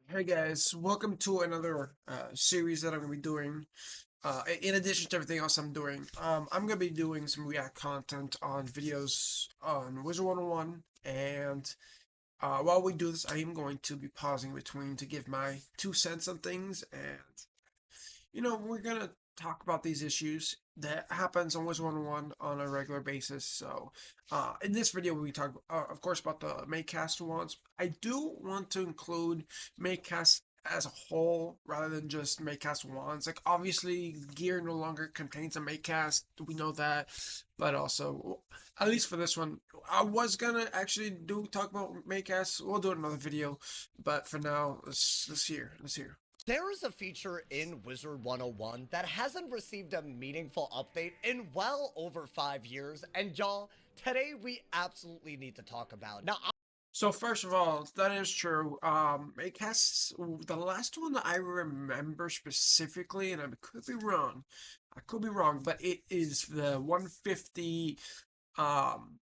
Hey guys, welcome to another series that I'm going to be doing. In addition to everything else I'm doing, I'm going to be doing some React content on videos on Wizard 101. And while we do this, I am going to be pausing between to give my 2 cents on things. And we're gonna talk about these issues that happens on Wiz 101 on a regular basis. So, in this video, we talk, of course, about the Maycast ones. I do want to include Maycast as a whole rather than just Maycast ones. Like, obviously, gear no longer contains a Maycast. We know that, but also, at least for this one, I was gonna actually talk about Maycast. We'll do another video, but for now, let's hear. There is a feature in Wizard 101 that hasn't received a meaningful update in well over 5 years, and y'all, today we absolutely need to talk about it. Now, So first of all, that is true. Maycasts, the last one that I remember specifically, and I could be wrong, but it is the 150 um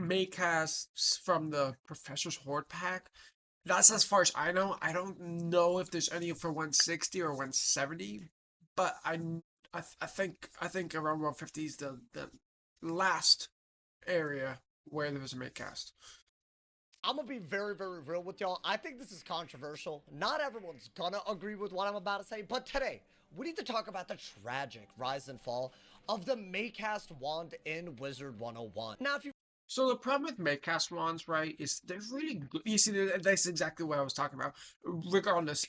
Maycasts from the Professor's Horde pack. That's as far as I know. I don't know if there's any for 160 or 170, but I think around 150 is the last area where there was a Maycast. I'm gonna be very, very real with y'all. I think this is controversial. Not everyone's gonna agree with what I'm about to say, but today, we need to talk about the tragic rise and fall of the Maycast wand in Wizard 101. Now, if you So the problem with Maycast wands, right, is they're really good. You see, that's exactly what I was talking about. Regardless,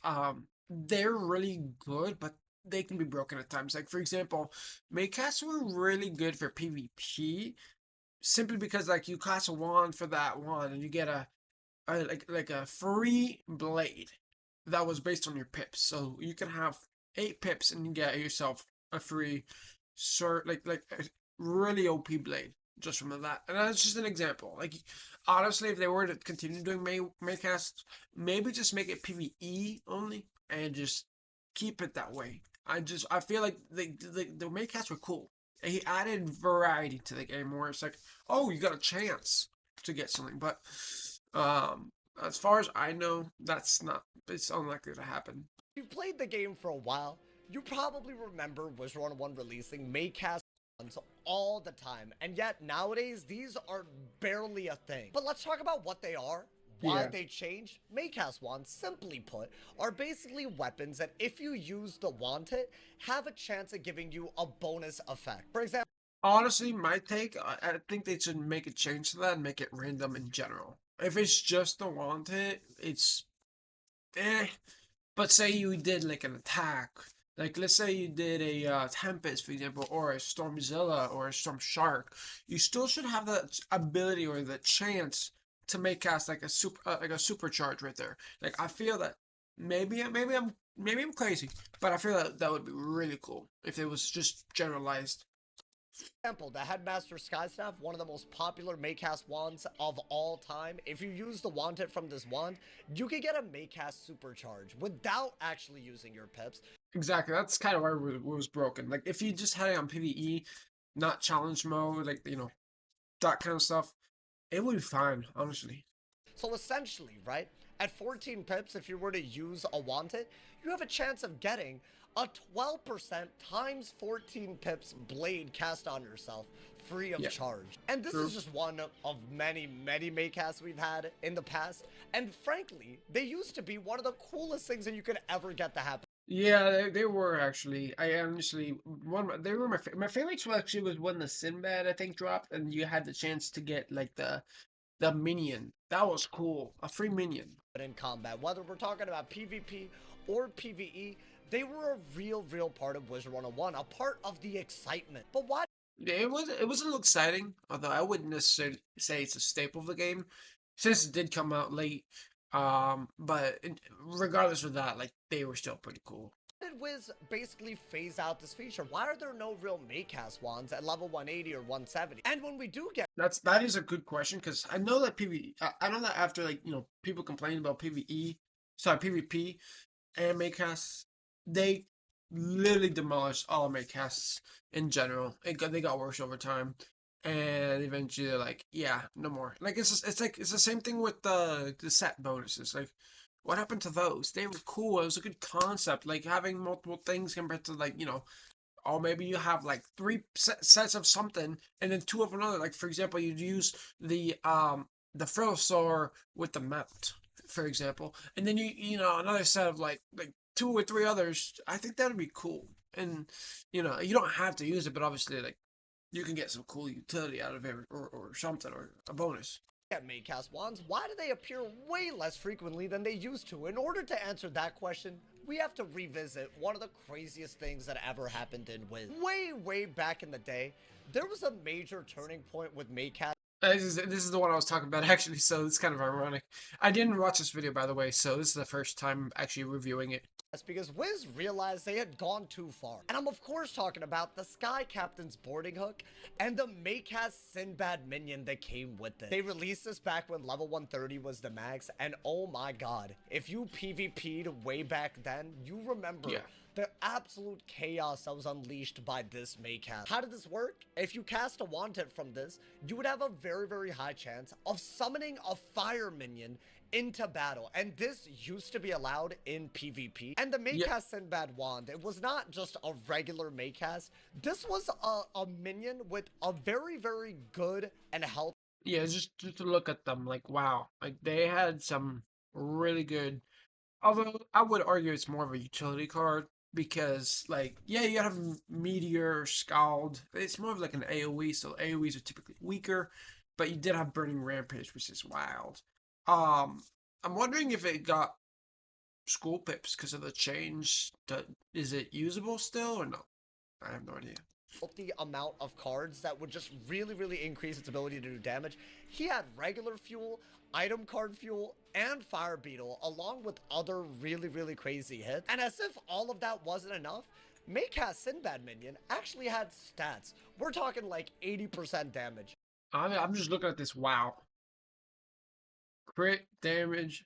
they're really good, but they can be broken at times. Like for example, Maycasts were really good for PvP, simply because like you cast a wand for that wand, and you get like a free blade that was based on your pips. So you can have 8 pips and you get yourself a free, like a really OP blade just from that. And that's just an example. Like honestly, if they were to continue doing Maycasts, maybe just make it PvE only and just keep it that way. I feel like the Maycasts were cool. He added variety to the game where it's like, oh, you got a chance to get something, but as far as I know, it's unlikely to happen. you've played the game for a while, you probably remember Wizard 101 releasing Maycast wands all the time, and yet nowadays these are barely a thing. But let's talk about what they are, why Yeah. they changed. Maycast wands, simply put, are basically weapons that if you use the wand hit, have a chance of giving you a bonus effect. For example, Honestly, my take, I think they should make a change to that and make it random in general. If it's just the wand hit, it's eh. But say you did like an attack, like let's say you did a Tempest, for example, or a Stormzilla or a Storm Shark, you still should have the ability or the chance to make cast like a supercharge right there. Like I feel that maybe I'm crazy, but I feel that that would be really cool if it was just generalized. the Headmaster Skystaff, one of the most popular Maycast wands of all time. If you use the wand hit from this wand, you can get a Maycast supercharge without actually using your pips. Exactly, that's kind of where it was broken. Like if you just had it on PvE, not challenge mode, like that kind of stuff, it would be fine, honestly. So essentially, right, at 14 pips, if you were to use a wand hit, you have a chance of getting a 12% times 14 pips blade cast on yourself free of Yeah, charge. And this true. is just one of many, many Maycasts we've had in the past. And frankly, they used to be one of the coolest things that you could ever get to happen. Yeah, they were actually. I honestly they were my favorites. Actually was when the Sinbad I think dropped, and you had the chance to get like the minion. That was cool, a free minion. In combat, whether we're talking about PvP or PvE, they were a real part of Wizard 101, a part of the excitement. But why Yeah, it was a little exciting, although I wouldn't necessarily say it's a staple of the game, since it did come out late. But regardless of that, like they were still pretty cool. did Wiz basically phase out this feature? Why are there no real Maycast wands at level 180 or 170? And when we do get That is a good question because I know that I know that after like people complain about PvP and Maycasts, they literally demolished all Maycasts in general. They got worse over time, and eventually they're like, yeah, no more. Like it's like it's the same thing with the set bonuses. Like What happened to those? They were cool. It was a good concept, like having multiple things compared to like or maybe you have like three sets of something and then two of another. Like for example, you'd use the Frillasaur with the mount, for example, and then another set of like two or three others. I think that'd be cool. And you don't have to use it, but obviously like you can get some cool utility out of it or something or a bonus. At Maycast wands, why do they appear way less frequently than they used to? In order to answer that question, we have to revisit one of the craziest things that ever happened in Wiz. Way back in the day, there was a major turning point with Maycast. This is the one I was talking about actually, so it's kind of ironic. I didn't watch this video, by the way, so this is the first time actually reviewing it. That's because Wiz realized they had gone too far. And I'm of course talking about the Sky Captain's boarding hook and the Maycast Sinbad minion that came with it. They released this back when level 130 was the max, and oh my god, if you PvP'd way back then, you remember the absolute chaos that was unleashed by this Maycast. How did this work? If you cast a wand hit from this, you would have a very high chance of summoning a fire minion into battle, and this used to be allowed in PvP. And the Maycast Sinbad wand, it was not just a regular Maycast. This was a minion with a very good and healthy. Yeah, just to look at them, like wow, like they had some really good. Although I would argue it's more of a utility card because, like, yeah, you have Meteor, Scald. It's more of like an AOE, so AOEs are typically weaker, but you did have Burning Rampage, which is wild. I'm wondering if it got school pips because of the change. Is it usable still or no? I have no idea. The amount of cards that would just really increase its ability to do damage. He had regular fuel, item card fuel, and fire beetle, along with other really crazy hits. And as if all of that wasn't enough, Maycast Sinbad minion actually had stats. We're talking like 80% damage. I'm just looking at this. Wow. Crit damage,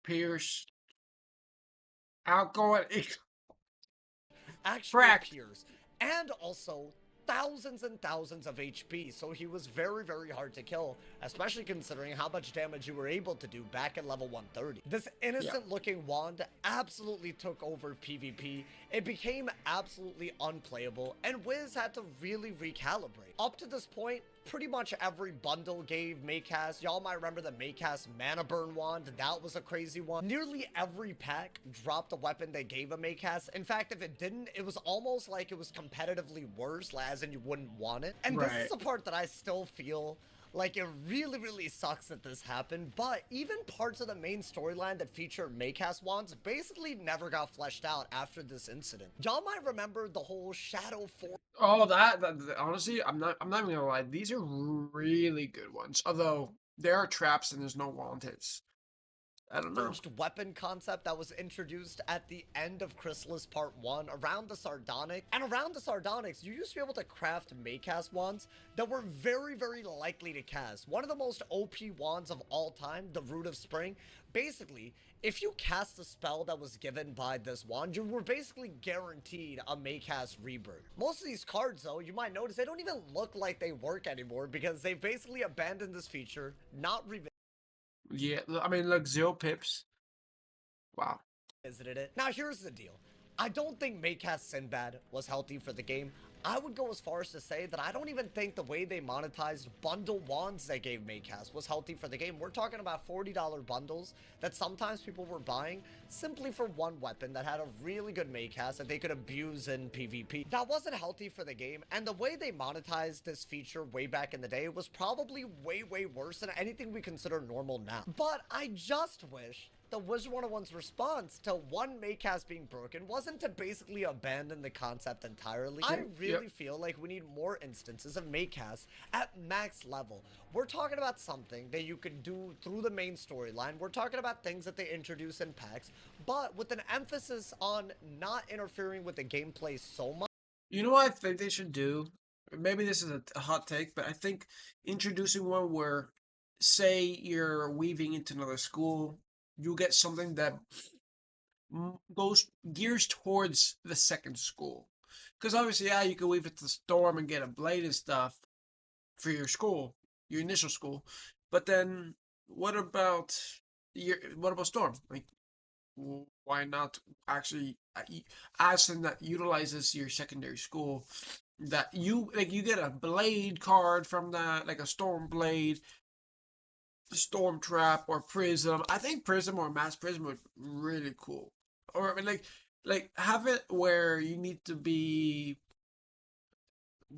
pierce, outgoing, Actually cracked. appears. And also thousands and thousands of HP, so he was very hard to kill, especially considering how much damage you were able to do back at level 130. This innocent looking wand absolutely took over PvP. It became absolutely unplayable, and Wiz had to really recalibrate. Up to this point, pretty much every bundle gave Maycast. Y'all might remember the Maycast Mana Burn wand. That was a crazy one. Nearly every pack dropped a weapon they gave a Maycast. In fact, if it didn't, it was almost like it was competitively worse, as in you wouldn't want it. And this is the part that I still feel like it really sucks that this happened, but even parts of the main storyline that featured Maycast wands basically never got fleshed out after this incident. Y'all might remember the whole Shadow Force. Oh, that honestly, I'm not even gonna lie. These are really good ones. Although there are traps and there's no wand hits. I don't know. Weapon concept that was introduced at the end of Chrysalis Part 1 around the Sardonyx. And around the Sardonyx, you used to be able to craft Maycast wands that were very likely to cast. One of the most OP wands of all time, the Root of Spring. Basically, if you cast a spell that was given by this wand, you were basically guaranteed a Maycast rebirth. Most of these cards, though, you might notice they don't even look like they work anymore because they basically abandoned this feature, not revisited. Yeah, I mean, look, 0 pips. Wow. Visited it. Now, here's the deal. I don't think Maycast Sinbad was healthy for the game. I would go as far as to say that I don't even think the way they monetized bundle wands they gave Maycast was healthy for the game. We're talking about $40 bundles that sometimes people were buying simply for one weapon that had a really good Maycast that they could abuse in PvP. That wasn't healthy for the game, and the way they monetized this feature way back in the day was probably way worse than anything we consider normal now. But I just wish the Wizard 101's response to one Maycast being broken wasn't to basically abandon the concept entirely. I really feel like we need more instances of Maycast at max level. We're talking about something that you can do through the main storyline. We're talking about things that they introduce in packs, but with an emphasis on not interfering with the gameplay so much. You know what I think they should do? Maybe this is a hot take, but I think introducing one where, say, you're weaving into another school, you get something that gears towards the second school. Because obviously, yeah, you can weave it to the storm and get a blade and stuff for your school, your initial school. But then, what about, what about Storm? Like, why not actually add something that utilizes your secondary school? That you get a blade card from that, like a Storm blade, Storm Trap, or Prism. I think Prism or Mass Prism would be really cool. Or I mean, like have it where you need to be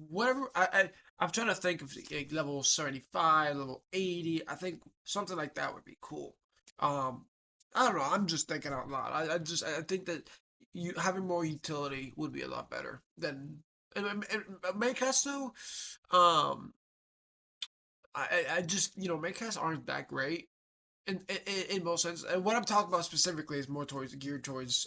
whatever. I'm trying to think of like level 75, level 80. I think something like that would be cool. I don't know. I'm just thinking out loud. I think that you having more utility would be a lot better than and Maycast though. Um, I just Maycasts aren't that great in most sense. And what I'm talking about specifically is more towards geared towards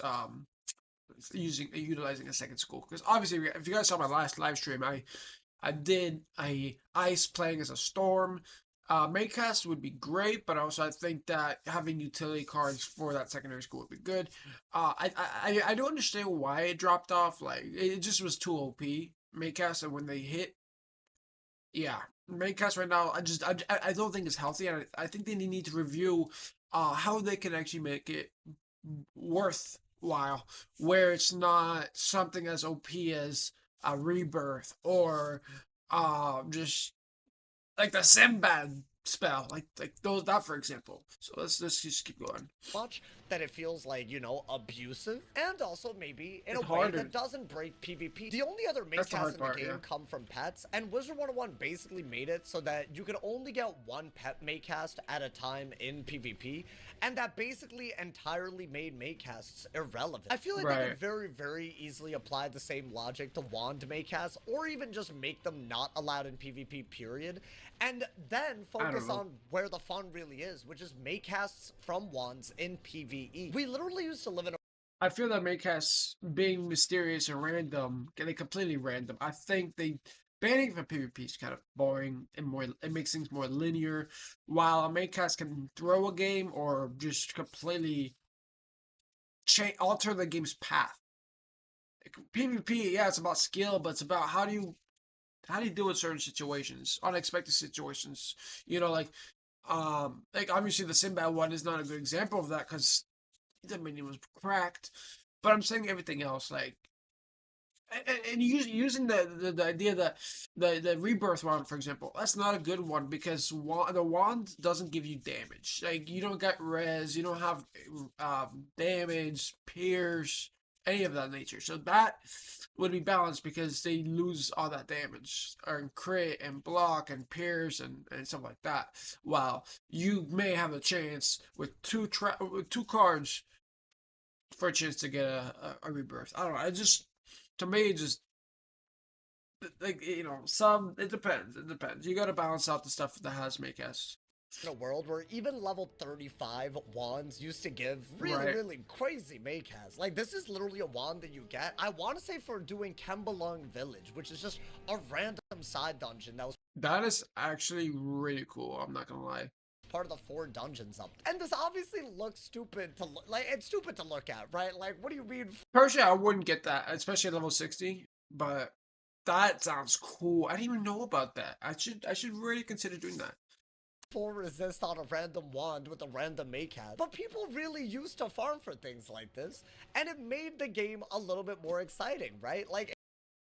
utilizing a second school, because obviously if you guys saw my last live stream, I did a ice playing as a storm. Maycast would be great, but also I think that having utility cards for that secondary school would be good. I don't understand why it dropped off. Like it just was too OP Maycast, and when they hit, yeah, Maycast right now, I don't think it's healthy, and I think they need to review how they can actually make it worthwhile, where it's not something as OP as a rebirth or just like the Simbad spell, like those that for example. So let's just keep going. much that it feels like, abusive, and also maybe in a It's way harder. that doesn't break PvP. The only other That's the Maycasts hard in the part, game yeah. come from pets, and Wizard 101 basically made it so that you could only get one pet Maycast at a time in PvP, and that basically entirely made Maycasts irrelevant. I feel like they Right. could very, very easily apply the same logic to wand Maycasts, or even just make them not allowed in PvP, period, and then I don't focus know. on where the fun really is, which is Maycasts from wands in PvE. We literally used to live in a I feel that Maycasts being mysterious and random, getting completely random. I think they banning from PvP is kind of boring and more. It makes things more linear. While a Maycast can throw a game or just completely alter the game's path. Like, PvP, yeah, it's about skill, but it's about how do you deal with certain situations, unexpected situations. Like obviously the Sinbad one is not a good example of that because the minion was cracked. But I'm saying everything else, like and using the idea that the rebirth wand, for example, that's not a good one because the wand doesn't give you damage. Like you don't get res, you don't have damage, pierce, any of that nature. So that would be balanced because they lose all that damage or crit and block and pierce and stuff like that. While you may have a chance with with two cards for a chance to get a rebirth. I don't know. I just to me it just like some it depends. It depends. You got to balance out the stuff that has make s. world where even level 35 wands used to give really, Right. really crazy Maycasts. Like, this is literally a wand that you get, I want to say, for doing Kembalung Village, which is just a random side dungeon that was That is actually really cool. I'm not gonna lie. part of the 4 dungeons up. And this obviously looks stupid to look, like, it's stupid to look at, right? Like, what do you mean Personally, I wouldn't get that, especially at level 60. But that sounds cool. I didn't even know about that. I should really consider doing that. full resist on a random wand with a random Maycast? But people really used to farm for things like this, and it made the game a little bit more exciting, right? Like,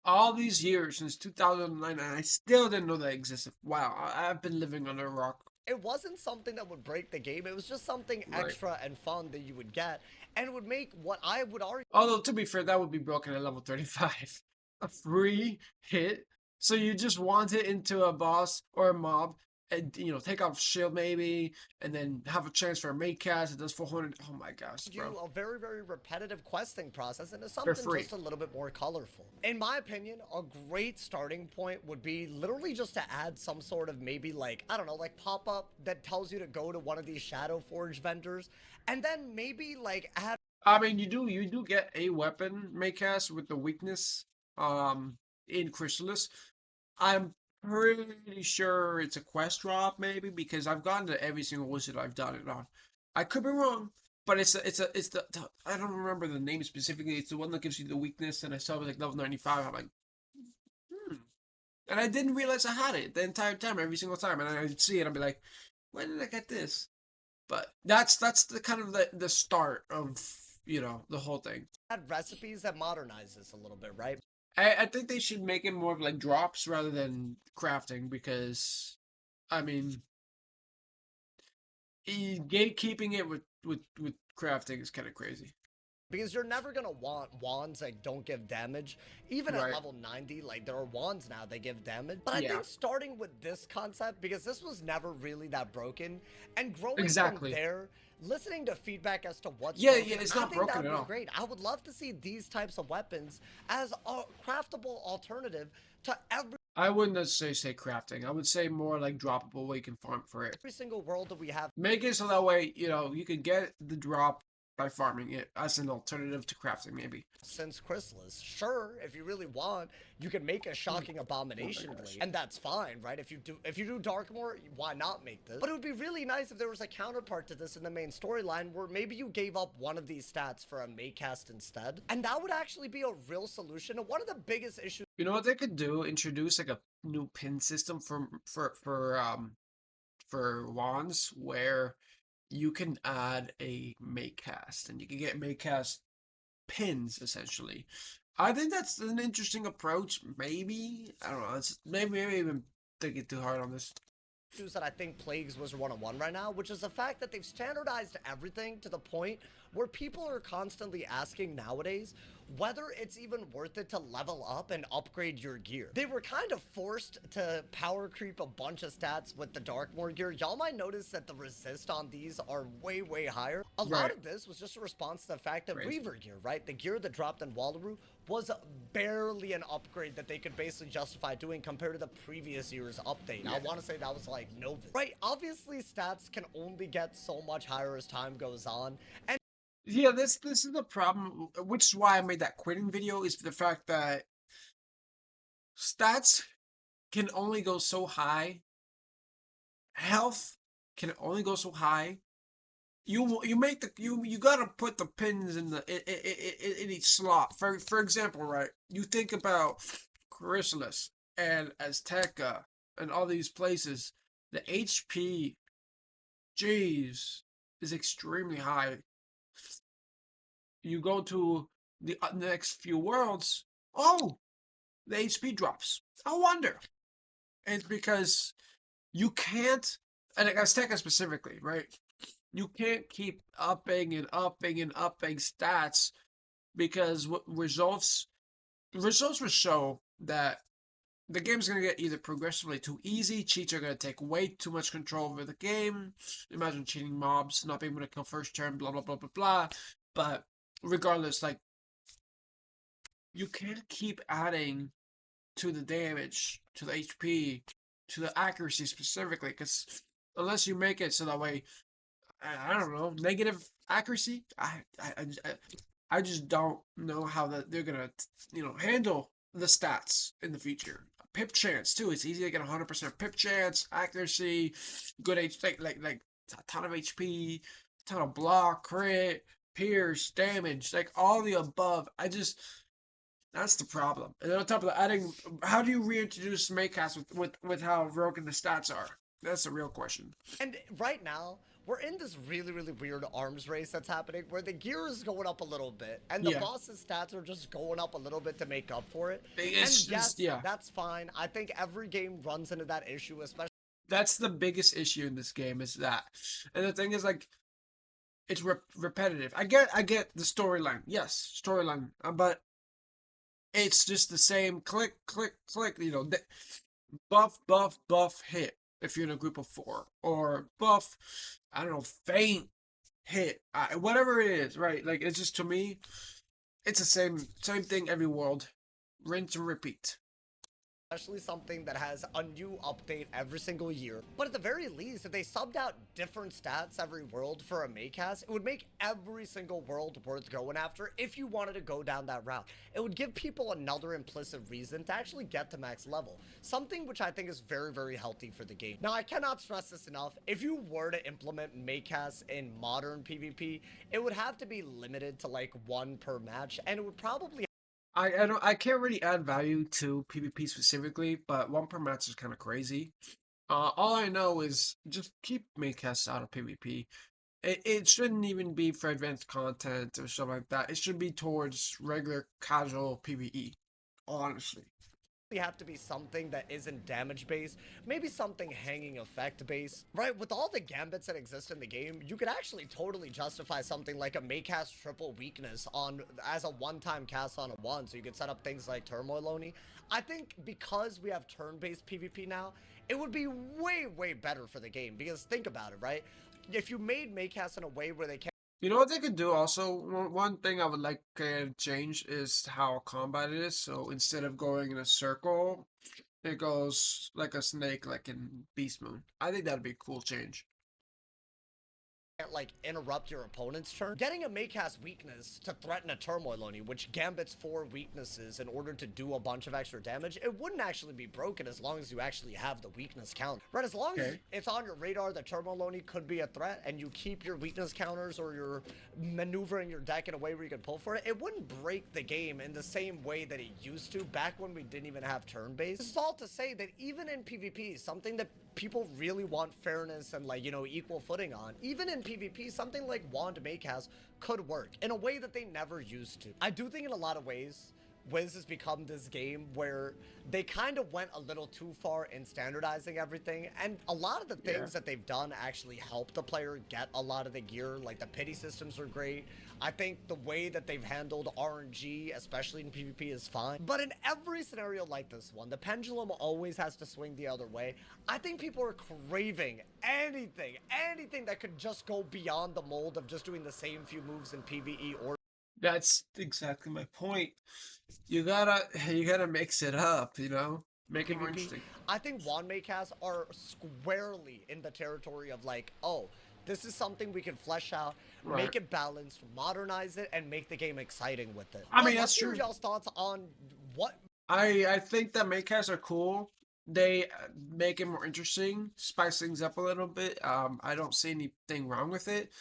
All these years since 2009, and I still didn't know that existed. Wow, I've been living under a rock. it wasn't something that would break the game. It was just something Right. extra and fun that you would get, and it would make what I would argue Although to be fair, that would be broken at level 35. A free hit. So you just want it into a boss or a mob and take off shield maybe and then have a chance for a mate cast. It does 400. Oh my gosh, bro. a very, very repetitive questing process into For something free. just a little bit more colorful. In my opinion, a great starting point would be literally just to add some sort of maybe like, I don't know, like pop up that tells you to go to one of these Shadow Forge vendors, and then maybe like add I mean, you do get a weapon mate cast with the weakness in Chrysalis. I'm pretty sure it's a quest drop, maybe, because I've gotten to every single wizard I've done it on. I could be wrong, but it's the I don't remember the name specifically. It's the one that gives you the weakness, and I saw it was like level 95. I'm like, hmm. And I didn't realize I had it the entire time, every single time. And I'd see it, I'd be like, when did I get this? But that's the kind of the start of the whole thing. Add recipes that modernize this a little bit, right? I think they should make it more of like drops rather than crafting because I mean gatekeeping it with crafting is kind of crazy. Because you're never gonna want wands that don't give damage. Even at Right. level 90, like there are wands now that give damage. But I Yeah. think starting with this concept, because this was never really that broken, and growing from Exactly. there, listening to feedback as to what's Yeah, broken, yeah, it's I not think that broken would at be all. great. I would love to see these types of weapons as a craftable alternative to every I wouldn't necessarily say crafting. I would say more like droppable where you can farm for it. single world that we have. Make it so that way, you can get the drop by farming it as an alternative to crafting, maybe. Since Chrysalis. Sure, if you really want, you can make a Oh shocking my abomination gosh. blade, and that's fine, right? If you do Darkmoor, why not make this? But it would be really nice if there was a counterpart to this in the main storyline where maybe you gave up one of these stats for a Maycast instead, and that would actually be a real solution to one of the biggest issues. You know what they could do? Introduce like a new pin system for wands where you can add a Maycast and you can get Maycast pins essentially. I think that's an interesting approach. Maybe I don't know. Maybe even thinking too hard on this. That I think plagues Wizard 101 right now, which is the fact that they've standardized everything to the point where people are constantly asking nowadays whether it's even worth it to level up and upgrade your gear. They were kind of forced to power creep a bunch of stats with the Darkmoor gear. Y'all might notice that the resist on these are way, way higher. A lot Right. of this was just a response to the fact that Crazy. Reaver gear, right? The gear that dropped in Wallaroo was barely an upgrade that they could basically justify doing compared to the previous year's update. I Yeah. want to say that was like Novus. Right, obviously stats can only get so much higher as time goes on, and Yeah, this is the problem, which is why I made that quitting video, is the fact that stats can only go so high, health can only go so high. You make you gotta put the pins in in each slot. For example, right? You think about Chrysalis and Azteca and all these places. The HP, geez, is extremely high. You go to the next few worlds. Oh, the HP drops. I wonder. It's because you can't, and Azteca specifically, right? You can't keep upping and upping and upping stats because what results will show that the game's gonna get either progressively too easy, cheats are gonna take way too much control over the game. Imagine cheating mobs, not being able to kill first turn, blah blah blah blah blah. But regardless, like you can't keep adding to the damage, to the HP, to the accuracy specifically, because unless you make it so that way, I don't know, negative accuracy. I just don't know how that they're gonna handle the stats in the future. Pip chance too. It's easy to get 100% pip chance, accuracy, good H like a ton of HP, ton of block, crit, pierce, damage, like all the above. That's the problem. And then on top of that, adding, how do you reintroduce Maycast with how broken the stats are? That's the real question. And right now, we're in this really, really weird arms race that's happening where the gear is going up a little bit and the Yeah, boss's stats are just going up a little bit to make up for it. And it's just yes, yeah. that's fine. I think every game runs into that issue, especially That's the biggest issue in this game is that, and the thing is like it's repetitive. I get the storyline, yes, storyline, but it's just the same click, click, click. Buff, buff, buff, hit. If you're in a group of four, or buff, I don't know, faint, hit, whatever it is, right? Like it's just to me, it's the same thing every world, rinse and repeat. something that has a new update every single year. But at the very least, if they subbed out different stats every world for a Maycast, it would make every single world worth going after if you wanted to go down that route. It would give people another implicit reason to actually get to max level, something which I think is very, very healthy for the game. Now, I cannot stress this enough. If you were to implement Maycasts in modern PvP, it would have to be limited to like one per match, and it would probably I can't really add value to PvP specifically, but one per match is kind of crazy. All I know is just keep Maycasts out of PvP. It shouldn't even be for advanced content or stuff like that. It should be towards regular casual PvE, honestly. Have to be something that isn't damage based, maybe something hanging effect based, right? With all the gambits that exist in the game, you could actually totally justify something like a Maycast triple weakness on as a one-time cast on a one, so you could set up things like Turmoil Oni. I think because we have turn-based PvP now, it would be way better for the game, because think about it, right? If you made Maycast in a way where they can't. You know what they could do also? One thing I would like to change is how combat is. So instead of going in a circle, it goes like a snake, like in Beast Moon. I think that'd be a cool change. Like interrupt your opponent's turn. Getting a Maycast weakness to threaten a Turmoil Oni, which gambits 4 weaknesses in order to do a bunch of extra damage, it wouldn't actually be broken as long as you actually have the weakness count. Right, as long as Okay. it's on your radar that Turmoil Oni could be a threat and you keep your weakness counters or you're maneuvering your deck in a way where you can pull for it, it wouldn't break the game in the same way that it used to back when we didn't even have turn-based. This is all to say that even in PvP, something that people really want fairness and, like, you know, equal footing on, even in PvP, something like Wand Maycast could work in a way that they never used to. I do think in a lot of ways Wiz has become this game where they kind of went a little too far in standardizing everything, and a lot of the Yeah. things that they've done actually help the player get a lot of the gear. Like the pity systems are great. I think the way that they've handled RNG, especially in PvP, is fine. But in every scenario like this one, the pendulum always has to swing the other way. I think people are craving anything that could just go beyond the mold of just doing the same few moves in PvE or That's exactly my point. You gotta mix it up, you know? Make it more PvP. interesting. I think Wand Maycasts are squarely in the territory of like, oh, this is something we can flesh out, Right. make it balanced, modernize it, and make the game exciting with it. I mean, Let's that's hear true. y'all's thoughts on what. I think that Maycasts are cool. They make it more interesting, spice things up a little bit. I don't see anything wrong with it.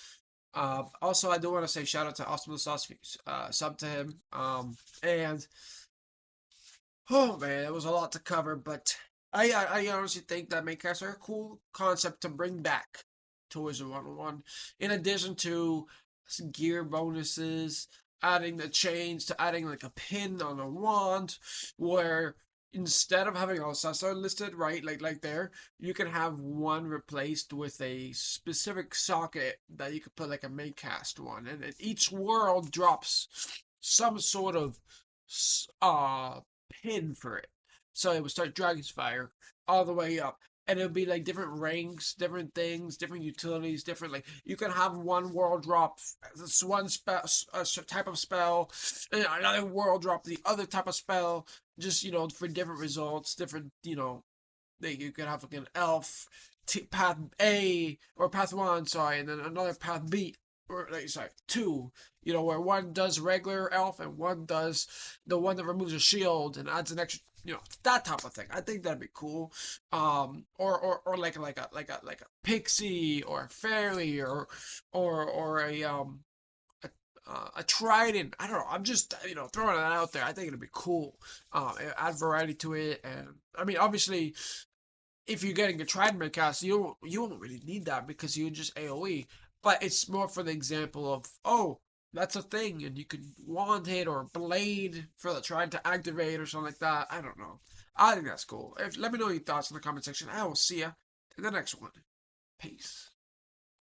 Also, I do want to say shout out to Awesomethesauce, sub to him. And oh man, it was a lot to cover, but I honestly think that Maycasts are a cool concept to bring back to Wizard 101. In addition to gear bonuses, adding the chains to adding like a pin on a wand, where instead of having all Sassar listed, right, like there, you can have one replaced with a specific socket that you could put like a Maycast one, and then each world drops some sort of pin for it. So it would start Dragon's Fire all the way up. And it would be like different ranks, different things, different utilities, different like you can have one world drop this one spell, a type of spell, and another world drop the other type of spell. Just for different results, different you could have like an elf path A or path one, sorry, and then another path B or like sorry two. Where one does regular elf and one does the one that removes a shield and adds an extra. That type of thing. I think that'd be cool. Or like a pixie or a fairy or a trident. I don't know. I'm just throwing that out there. I think it'd be cool. Add variety to it, and I mean obviously if you're getting a trident cast, you won't really need that because you just AOE. But it's more for the example of that's a thing, and you can wand hit or blade for the trying to activate or something like that. I don't know. I think that's cool. Let me know your thoughts in the comment section. I will see ya in the next one. Peace.